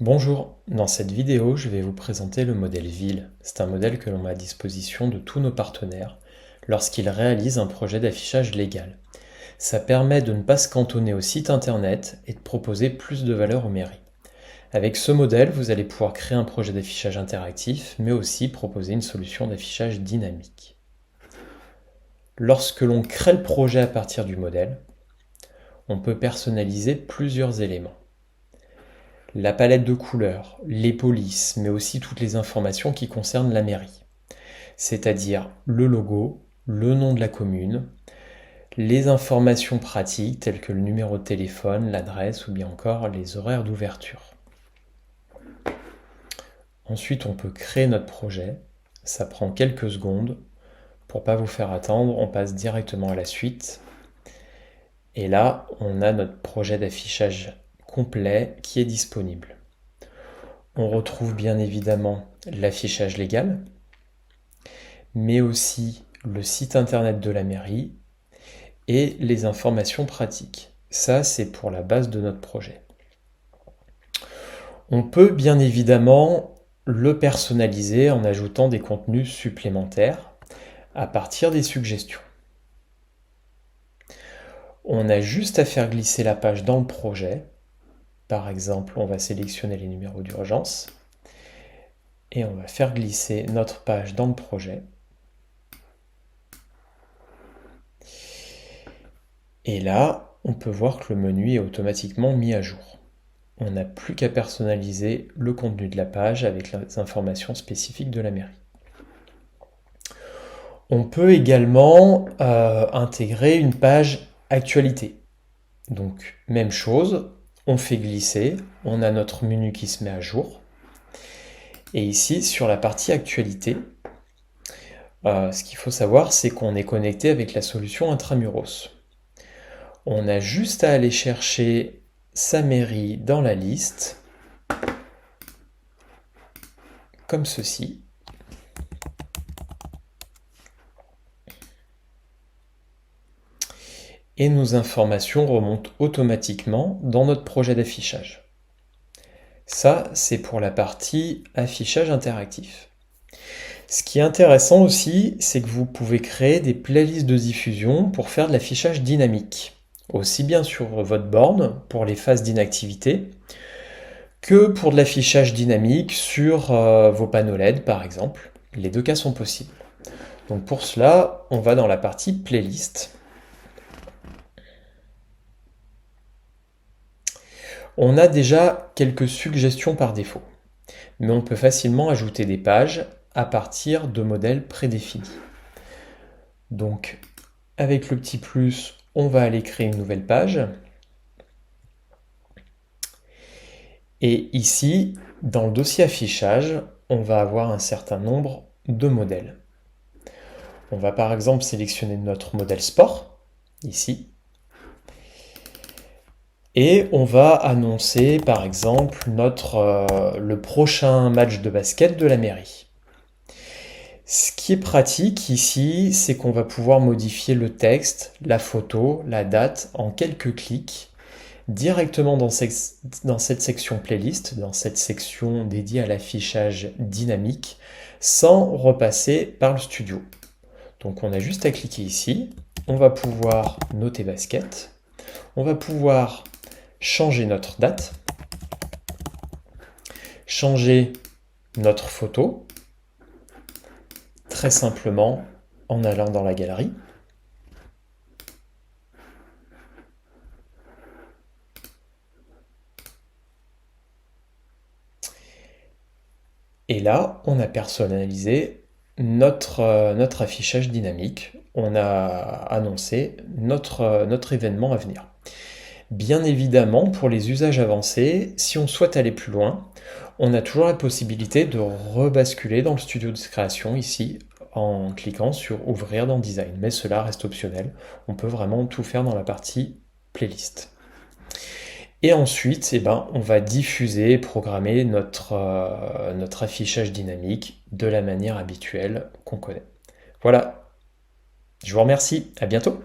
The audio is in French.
Bonjour, dans cette vidéo, je vais vous présenter le modèle ville. C'est un modèle que l'on met à disposition de tous nos partenaires lorsqu'ils réalisent un projet d'affichage légal. Ça permet de ne pas se cantonner au site internet et de proposer plus de valeur aux mairies. Avec ce modèle, vous allez pouvoir créer un projet d'affichage interactif, mais aussi proposer une solution d'affichage dynamique. Lorsque l'on crée le projet à partir du modèle, on peut personnaliser plusieurs éléments. La palette de couleurs, les polices, mais aussi toutes les informations qui concernent la mairie. C'est-à-dire le logo, le nom de la commune, les informations pratiques telles que le numéro de téléphone, l'adresse ou bien encore les horaires d'ouverture. Ensuite, on peut créer notre projet. Ça prend quelques secondes. Pour ne pas vous faire attendre, on passe directement à la suite. Et là, on a notre projet d'affichage complet qui est disponible. On retrouve bien évidemment l'affichage légal, mais aussi le site internet de la mairie et les informations pratiques. Ça, c'est pour la base de notre projet. On peut bien évidemment le personnaliser en ajoutant des contenus supplémentaires à partir des suggestions. On a juste à faire glisser la page dans le projet. Par exemple, on va sélectionner les numéros d'urgence et on va faire glisser notre page dans le projet. Et là, on peut voir que le menu est automatiquement mis à jour. On n'a plus qu'à personnaliser le contenu de la page avec les informations spécifiques de la mairie. On peut également intégrer une page actualité. Donc, même chose, on fait glisser, on a notre menu qui se met à jour. Et ici, sur la partie actualité, ce qu'il faut savoir, c'est qu'on est connecté avec la solution Intramuros. On a juste à aller chercher sa mairie dans la liste, comme ceci. Et nos informations remontent automatiquement dans notre projet d'affichage. Ça, c'est pour la partie affichage interactif. Ce qui est intéressant aussi, c'est que vous pouvez créer des playlists de diffusion pour faire de l'affichage dynamique, aussi bien sur votre borne pour les phases d'inactivité, que pour de l'affichage dynamique sur vos panneaux LED par exemple. Les deux cas sont possibles. Donc pour cela, on va dans la partie playlist. On a déjà quelques suggestions par défaut, mais on peut facilement ajouter des pages à partir de modèles prédéfinis. Donc avec le petit plus, on va aller créer une nouvelle page. Et ici, dans le dossier affichage, on va avoir un certain nombre de modèles. On va par exemple sélectionner notre modèle sport, ici. Et on va annoncer par exemple le prochain match de basket de la mairie. Ce qui est pratique ici, c'est qu'on va pouvoir modifier le texte, la photo, la date en quelques clics directement dans cette section playlist, dans cette section dédiée à l'affichage dynamique, sans repasser par le studio. Donc on a juste à cliquer ici, on va pouvoir noter basket, on va pouvoir changer notre date, changer notre photo, très simplement en allant dans la galerie. Et là, on a personnalisé notre affichage dynamique. On a annoncé notre événement à venir. Bien évidemment, pour les usages avancés, si on souhaite aller plus loin, on a toujours la possibilité de rebasculer dans le studio de création ici en cliquant sur Ouvrir dans Design. Mais cela reste optionnel. On peut vraiment tout faire dans la partie playlist. Et ensuite, on va diffuser et programmer notre affichage dynamique de la manière habituelle qu'on connaît. Voilà, je vous remercie, à bientôt.